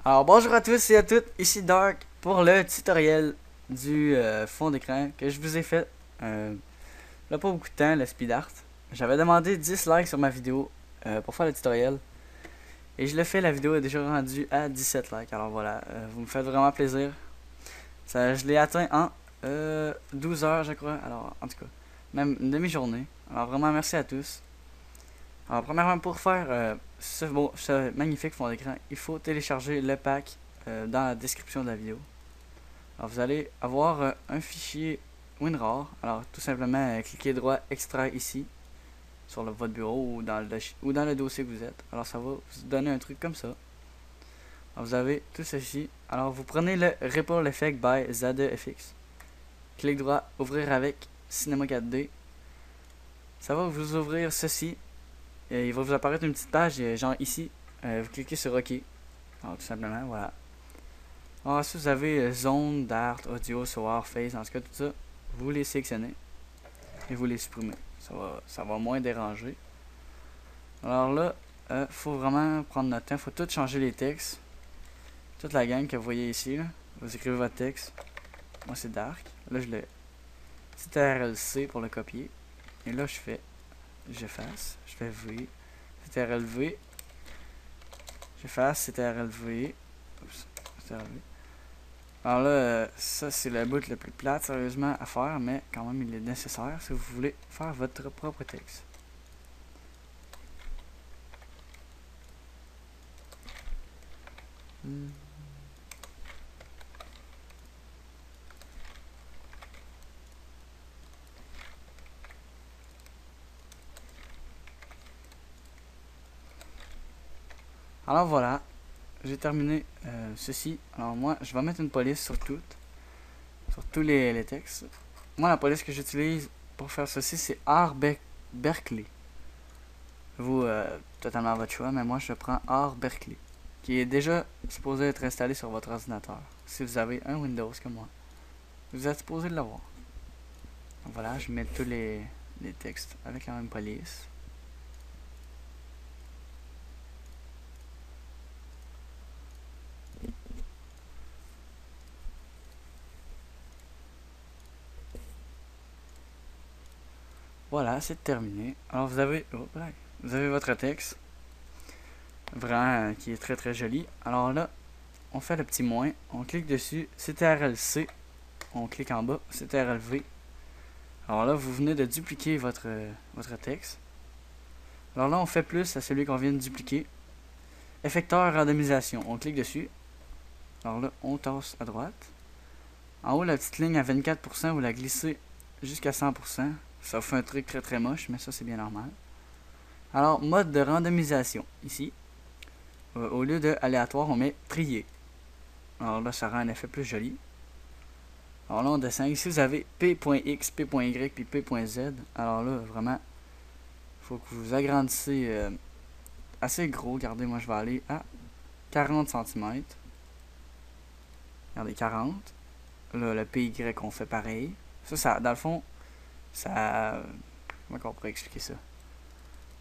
Alors bonjour à tous et à toutes, ici Dark pour le tutoriel du fond d'écran que je vous ai fait là pas beaucoup de temps, le speed art. J'avais demandé 10 likes sur ma vidéo pour faire le tutoriel et je le fais, la vidéo est déjà rendue à 17 likes. Alors voilà, vous me faites vraiment plaisir. Ça, je l'ai atteint en 12 heures je crois, alors en tout cas, même une demi-journée. Alors vraiment merci à tous. Alors premièrement pour faire ce magnifique fond d'écran, il faut télécharger le pack dans la description de la vidéo. Alors vous allez avoir un fichier WinRAR. Alors tout simplement cliquez droit extraire ici sur votre bureau ou dans le dossier que vous êtes. Alors ça va vous donner un truc comme ça. Alors vous avez tout ceci. Alors vous prenez le Ripple Effect by ZFX. Clic droit ouvrir avec Cinema 4D. Ça va vous ouvrir ceci. Et il va vous apparaître une petite page genre ici. Vous cliquez sur OK. Alors tout simplement voilà. Alors ensuite vous avez zone, d'art, audio, soir, face, en tout cas tout ça, vous les sélectionnez et vous les supprimez. Ça va moins déranger. Alors là, faut vraiment prendre notre temps, faut tout changer les textes. Toute la gang que vous voyez ici, là, vous écrivez votre texte. Moi c'est dark. Là je le CTRL-C pour le copier. Et là j'efface, je fais V, CTRL-V, j'efface, CTRL-V, CTRL-V. Alors là, ça c'est le bout le plus plate sérieusement à faire, mais quand même il est nécessaire si vous voulez faire votre propre texte. Alors voilà, j'ai terminé ceci. Alors moi, je vais mettre une police sur tous les textes. Moi, la police que j'utilise pour faire ceci, c'est Art Berkeley. Vous, totalement à votre choix, mais moi je prends Art Berkeley, qui est déjà supposé être installé sur votre ordinateur. Si vous avez un Windows comme moi, vous êtes supposé l'avoir. Donc voilà, je mets tous les textes avec la même police. Voilà, c'est terminé. Alors vous avez votre texte, vraiment qui est très très joli. Alors là, on fait le petit moins, on clique dessus, CTRL-C, on clique en bas, CTRL-V. Alors là, vous venez de dupliquer votre texte. Alors là, on fait plus à celui qu'on vient de dupliquer. Effecteur randomisation, on clique dessus. Alors là, on tasse à droite. En haut, la petite ligne à 24%, vous la glissez jusqu'à 100%. Ça vous fait un truc très très moche, mais ça c'est bien normal. Alors, mode de randomisation, ici. Au lieu de aléatoire, on met trier. Alors là, ça rend un effet plus joli. Alors là, on descend. Ici, vous avez P.X, P.Y, puis P.Z. Alors là, vraiment, il faut que vous agrandissez assez gros. Regardez, moi, je vais aller à 40 cm. Regardez, 40. Là, le PY, on fait pareil. Ça, dans le fond, ça... Comment on pourrait expliquer ça?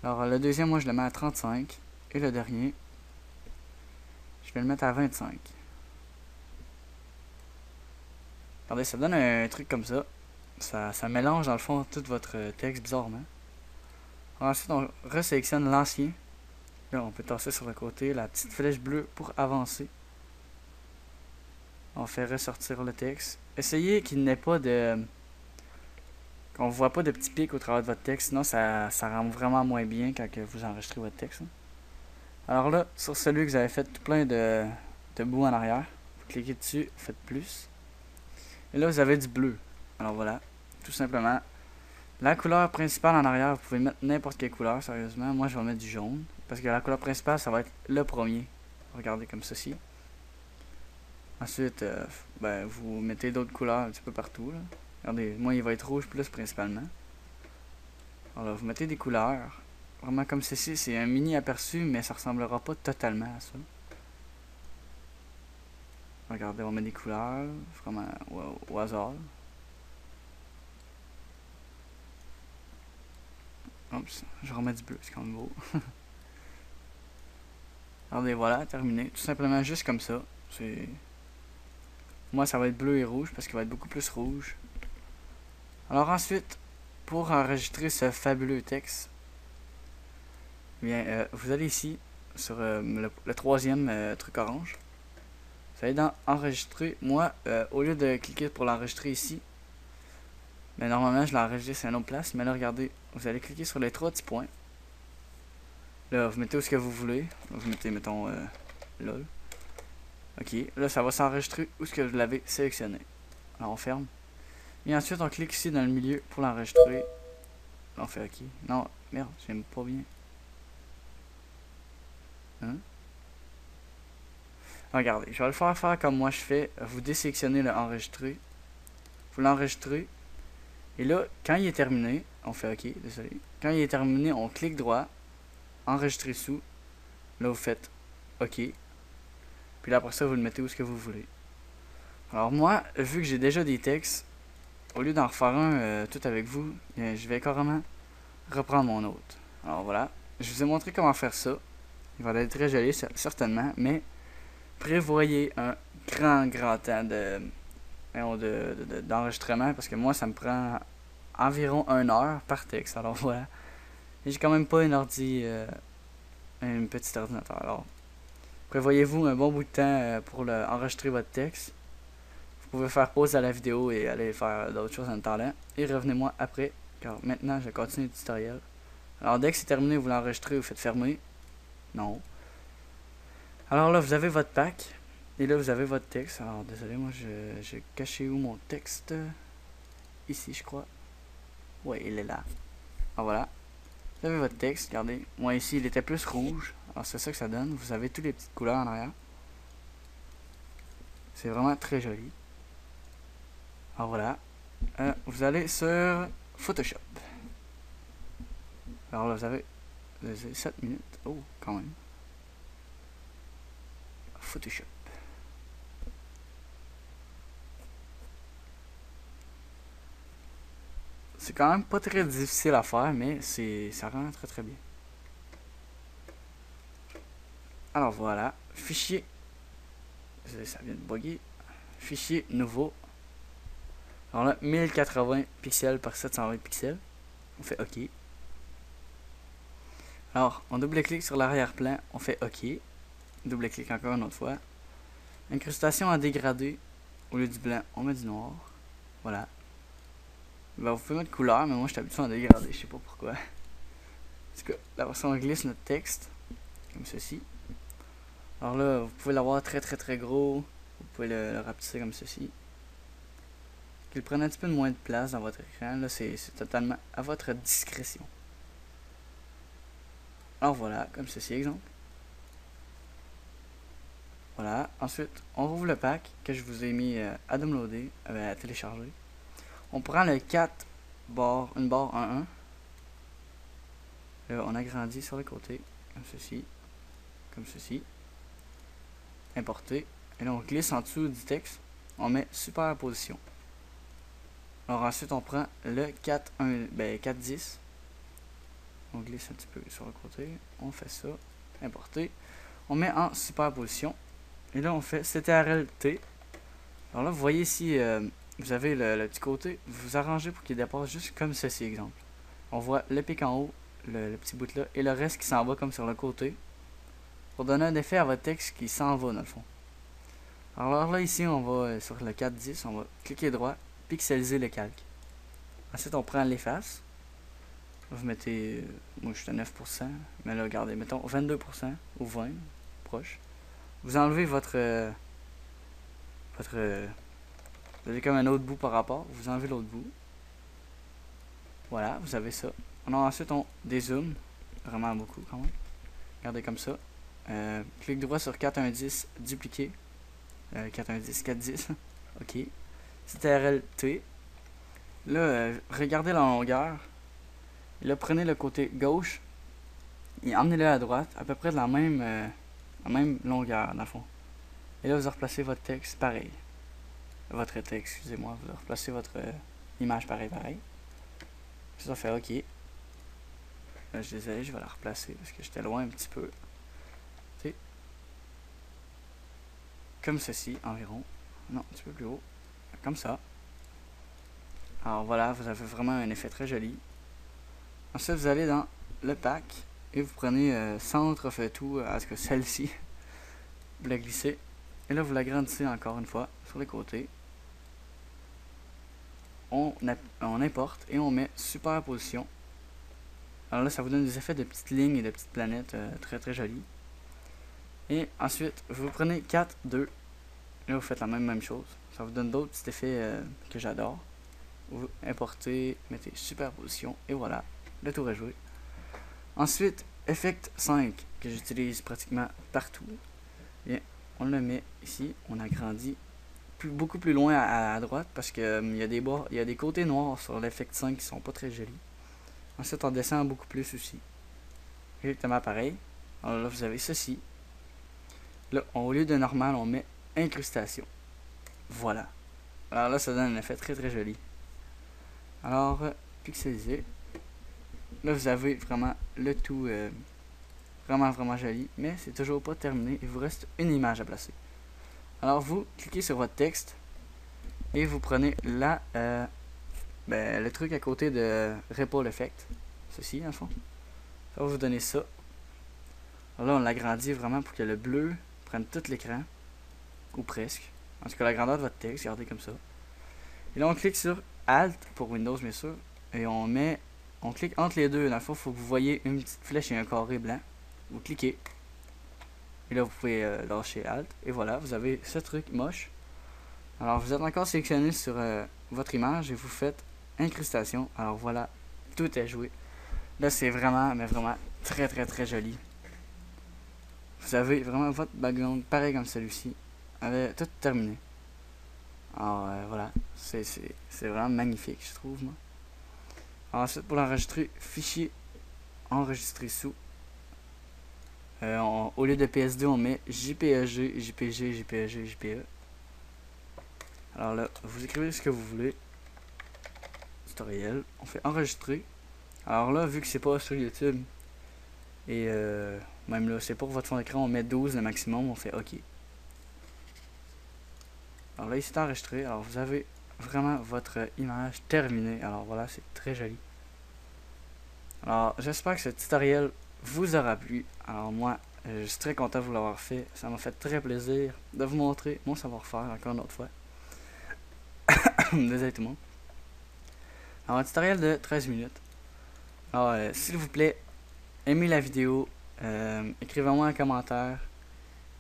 Alors, le deuxième, moi, je le mets à 35. Et le dernier, je vais le mettre à 25. Regardez, ça donne un truc comme ça. Ça mélange, dans le fond, tout votre texte bizarrement. Alors, ensuite, on resélectionne l'ancien. Là, on peut tasser sur le côté la petite flèche bleue pour avancer. On fait ressortir le texte. Essayez qu'il n'ait pas de... qu'on ne voit pas de petits pics au travers de votre texte, sinon ça rend vraiment moins bien quand vous enregistrez votre texte. Alors là, sur celui que vous avez fait tout plein de bouts en arrière, vous cliquez dessus, faites plus. Et là, vous avez du bleu. Alors voilà, tout simplement. La couleur principale en arrière, vous pouvez mettre n'importe quelle couleur, sérieusement. Moi, je vais mettre du jaune, parce que la couleur principale, ça va être le premier. Regardez comme ceci. Ensuite, vous mettez d'autres couleurs un petit peu partout. Là. Regardez, moi, il va être rouge plus principalement. Alors, vous mettez des couleurs. Vraiment comme ceci, c'est un mini aperçu, mais ça ressemblera pas totalement à ça. Regardez, on met des couleurs, vraiment au hasard. Oups, je remets du bleu, c'est quand même beau. Regardez, voilà, terminé. Tout simplement juste comme ça. C'est... Moi, ça va être bleu et rouge parce qu'il va être beaucoup plus rouge. Alors ensuite, pour enregistrer ce fabuleux texte, bien, vous allez ici, sur le troisième truc orange. Vous allez dans enregistrer. Moi, au lieu de cliquer pour l'enregistrer ici, mais normalement je l'enregistre à une autre place. Mais là, regardez, vous allez cliquer sur les trois petits points. Là, vous mettez où ce que vous voulez. Vous mettez, mettons, LOL. Ok, là, ça va s'enregistrer où ce que vous l'avez sélectionné. Alors, on ferme. Et ensuite, on clique ici dans le milieu pour l'enregistrer. On fait OK. Non, merde, j'aime pas bien. Hein? Regardez, je vais le faire comme moi je fais. Vous désélectionnez le enregistrer. Vous l'enregistrez. Et là, quand il est terminé, on fait OK, désolé. Quand il est terminé, on clique droit. Enregistrer sous. Là, vous faites OK. Puis là, après ça, vous le mettez où ce que vous voulez. Alors moi, vu que j'ai déjà des textes, au lieu d'en refaire un tout avec vous, je vais carrément reprendre mon autre. Alors voilà, je vous ai montré comment faire ça. Il va être très joli, certainement, mais prévoyez un grand temps d'enregistrement parce que moi, ça me prend environ 1 heure par texte. Alors voilà, et j'ai quand même pas un petit ordinateur. Alors, prévoyez-vous un bon bout de temps pour enregistrer votre texte. Vous pouvez faire pause à la vidéo et aller faire d'autres choses en temps-là. Et revenez-moi après, car maintenant, je continue le tutoriel. Alors, dès que c'est terminé, vous l'enregistrez, vous faites fermer. Non. Alors là, vous avez votre pack. Et là, vous avez votre texte. Alors, désolé, moi, j'ai caché où mon texte? Ici, je crois. Ouais, il est là. Alors voilà. Vous avez votre texte, regardez. Moi, ici, il était plus rouge. Alors, c'est ça que ça donne. Vous avez toutes les petites couleurs en arrière. C'est vraiment très joli. Alors voilà. Vous allez sur Photoshop. Alors là, vous avez 7 minutes. Oh, quand même. Photoshop. C'est quand même pas très difficile à faire, mais ça rend très bien. Alors voilà, fichier. Ça vient de bugger. Fichier nouveau. Alors là, 1080 pixels par 720 pixels. On fait OK. Alors, on double-clique sur l'arrière-plan. On fait OK. Double-clique encore une autre fois. Incrustation en dégradé. Au lieu du blanc, on met du noir. Voilà. Ben, vous pouvez mettre couleur, mais moi je suis habitué en dégradé. Je sais pas pourquoi. Parce que la version glisse notre texte. Comme ceci. Alors là, vous pouvez l'avoir très gros. Vous pouvez le rapetisser comme ceci. Qu'il prenne un petit peu moins de place dans votre écran. Là, c'est totalement à votre discrétion. Alors voilà, comme ceci, exemple. Voilà. Ensuite, on rouvre le pack que je vous ai mis à downloader, à télécharger. On prend le 4 barre, une barre 1-1. Là, on agrandit sur le côté, comme ceci. Comme ceci. Importer. Et là, on glisse en dessous du texte. On met superposition. Alors ensuite, on prend le 4-10. On glisse un petit peu sur le côté. On fait ça. Importer. On met en superposition. Et là, on fait CTRL-T. Alors là, vous voyez ici, vous avez le petit côté. Vous arrangez pour qu'il dépasse juste comme ceci, exemple. On voit le pic en haut, le petit bout là, et le reste qui s'en va comme sur le côté. Pour donner un effet à votre texte qui s'en va, dans le fond. Alors là, ici, on va sur le 4-10. On va cliquer droit, pixeliser le calque. Ensuite, on prend l'efface. Vous mettez, moi je suis à 9%, mais là regardez, mettons 22% ou 20%, proche. Vous enlevez vous avez comme un autre bout par rapport, vous enlevez l'autre bout. Voilà, vous avez ça. Alors ensuite on dézoome, vraiment beaucoup quand même. Regardez comme ça. Clic droit sur 4-1-10, dupliquer. 4-1-10, 4-10. OK. CTRL-T. Là, regardez la longueur. Et là, prenez le côté gauche et emmenez-le à droite, à peu près de la même longueur, dans le fond. Et là, vous replacez votre texte pareil. Votre texte, excusez-moi, vous replacez votre image pareil. Puis ça fait OK. Là, je suis désolé, je vais la replacer parce que j'étais loin un petit peu. T'sais. comme ceci environ. Non, un petit peu plus haut. Comme ça. Alors voilà, vous avez vraiment un effet très joli. Ensuite, vous allez dans le pack et vous prenez centre, fait tout, à ce que celle-ci, vous la glissez. Et là, vous l'agrandissez encore une fois sur les côtés. On importe et on met superposition. Alors là, ça vous donne des effets de petites lignes et de petites planètes très très jolies. Et ensuite, vous prenez 4, 2. Là, vous faites la même chose. Ça vous donne d'autres petits effets que j'adore. Vous importez, mettez superposition et voilà, le tour est joué. Ensuite, Effect 5 que j'utilise pratiquement partout. Et on le met ici, on agrandit beaucoup plus loin à droite parce que il y a des côtés noirs sur l'Effect 5 qui sont pas très jolis. Ensuite, on descend beaucoup plus aussi. Exactement pareil. Alors là, vous avez ceci. Là, au lieu de normal, on met incrustation. Voilà. Alors là, ça donne un effet très très joli. Alors, pixelisé. Là, vous avez vraiment le tout vraiment joli. Mais c'est toujours pas terminé. Il vous reste une image à placer. Alors, vous cliquez sur votre texte. Et vous prenez le truc à côté de Ripple Effect. Ceci, en fond. Ça va vous donner ça. Alors là, on l'agrandit vraiment pour que le bleu prenne tout l'écran. Ou presque. En tout cas, la grandeur de votre texte, regardez comme ça. Et là, on clique sur Alt pour Windows, bien sûr. Et on clique entre les deux. Dans le fond, il faut que vous voyez une petite flèche et un carré blanc. Vous cliquez. Et là, vous pouvez lâcher Alt. Et voilà, vous avez ce truc moche. Alors, vous êtes encore sélectionné sur votre image et vous faites incrustation. Alors voilà, tout est joué. Là, c'est vraiment, mais vraiment très très très joli. Vous avez vraiment votre background pareil comme celui-ci. Avec tout terminé. Alors voilà, c'est vraiment magnifique, je trouve, moi. Alors, ensuite, pour l'enregistrer, fichier enregistré sous. Au lieu de PSD, on met JPEG, JPG, JPEG, JPE. Alors là, vous écrivez ce que vous voulez. Tutoriel. On fait enregistrer. Alors là, vu que c'est pas sur YouTube, et même là, c'est pour votre fond d'écran, on met 12 le maximum, on fait OK. Alors là, il s'est enregistré. Alors vous avez vraiment votre image terminée. Alors voilà, c'est très joli. Alors j'espère que ce tutoriel vous aura plu. Alors moi, je suis très content de vous l'avoir fait. Ça m'a fait très plaisir de vous montrer mon savoir-faire encore une autre fois. Désolé tout le monde. Alors un tutoriel de 13 minutes. Alors s'il vous plaît, aimez la vidéo, écrivez-moi un commentaire.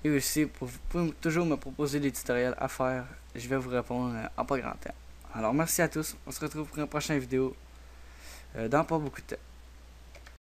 Et aussi, vous pouvez toujours me proposer des tutoriels à faire. Je vais vous répondre en pas grand temps. Alors merci à tous. On se retrouve pour une prochaine vidéo dans pas beaucoup de temps.